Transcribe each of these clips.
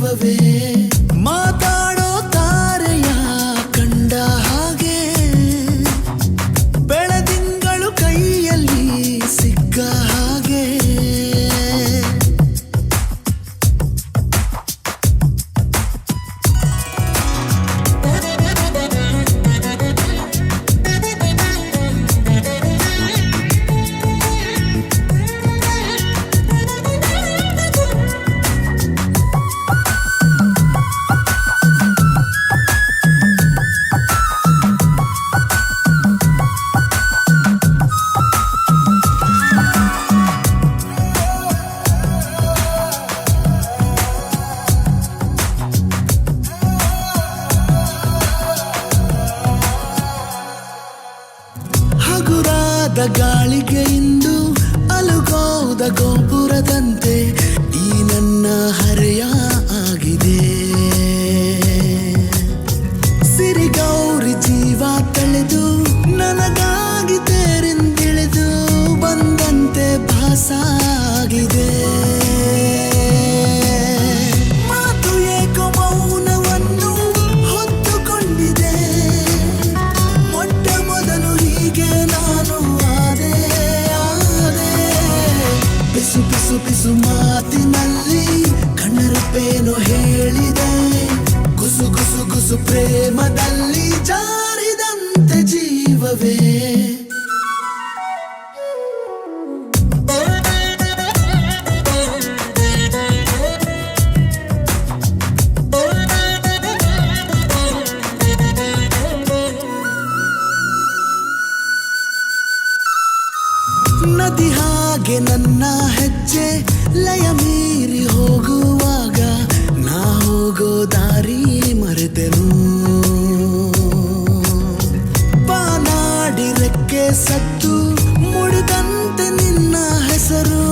ಜೀವವೇ ಮಾತಾಡೋ ತಾರೆಯ ಕಂಡ ಹಾಗೆ ಬೆಳದಿಂಗಳು ಕೈಯಲ್ಲಿ ಸಿಕ್ಕ ಹಾಗೆ ಹಗುರಾದ ಗಾಳಿಗೆ ಇಂದು ಅಲುಗೋದ ಗೋಪುರದಂತೆ ಈ ನನ್ನ ಹರೆಯ ಆಗಿದೆ ಸಿರಿಗೌರಿ ಜೀವ ತಳೆದು ನನಗಾಗಿ ತೇರಿಂದಿಳಿದು ಬಂದಂತೆ ಭಾಸ ಆಗಿದೆ ಮಾತು ಏಕೋ ಮೌನವನ್ನು ಹೊತ್ತುಕೊಂಡಿದೆ ಮೊಟ್ಟ ಮೊದಲು ಹೀಗೆ ನಾನು ಆದೆ ಪಿಸು ಪಿಸು ಪಿಸು ಮಾತಿನಲ್ಲಿ ಕಣ್ಣರಪ್ಪೇನು ಹೇಳಿದೆ ಗುಸು ಗುಸು ಗುಸು ಪ್ರೇಮದಲ್ಲಿ ಜಾರಿದಂತೆ ಜೀವವೇ ನದಿ ಹಾಗೆ ನನ್ನ ಹೆಜ್ಜೆ ಲಯ ಮೀರಿ ಹೋಗುವಾಗ ನಾ ಹೋಗೋ ದಾರಿ ಮರೆತೆನು ಬಾನಾಡಿ ರೆಕ್ಕೆ ಸತ್ತು ಮುಡಿದಂತೆ ನಿನ್ನ ಹೆಸರು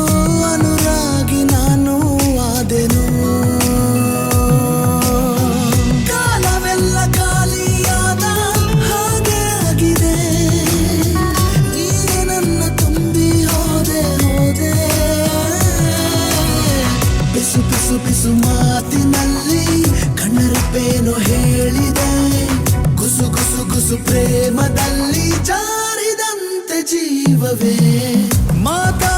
ಅನುರಾಗಿ ನಾನು ಆದೆನು ಕಾಲವೆಲ್ಲ ಖಾಲಿಯಾದ ಹಾಗೆ ಆಗಿದೆ ನೀನೆ ನನ್ನ ತುಂಬಿ ಹೋದೆ ಪಿಸು ಪಿಸು ಪಿಸು ಮಾತಿನಲ್ಲಿ ಕಣ್ಣರಪ್ಪೇನು ಹೇಳಿದೆ ಗುಸು ಗುಸು ಗುಸು ಪ್ರೇಮದಲ್ಲಿ ಜಾರಿದಂತೆ ಜೀವವೇ ಮಾತಾ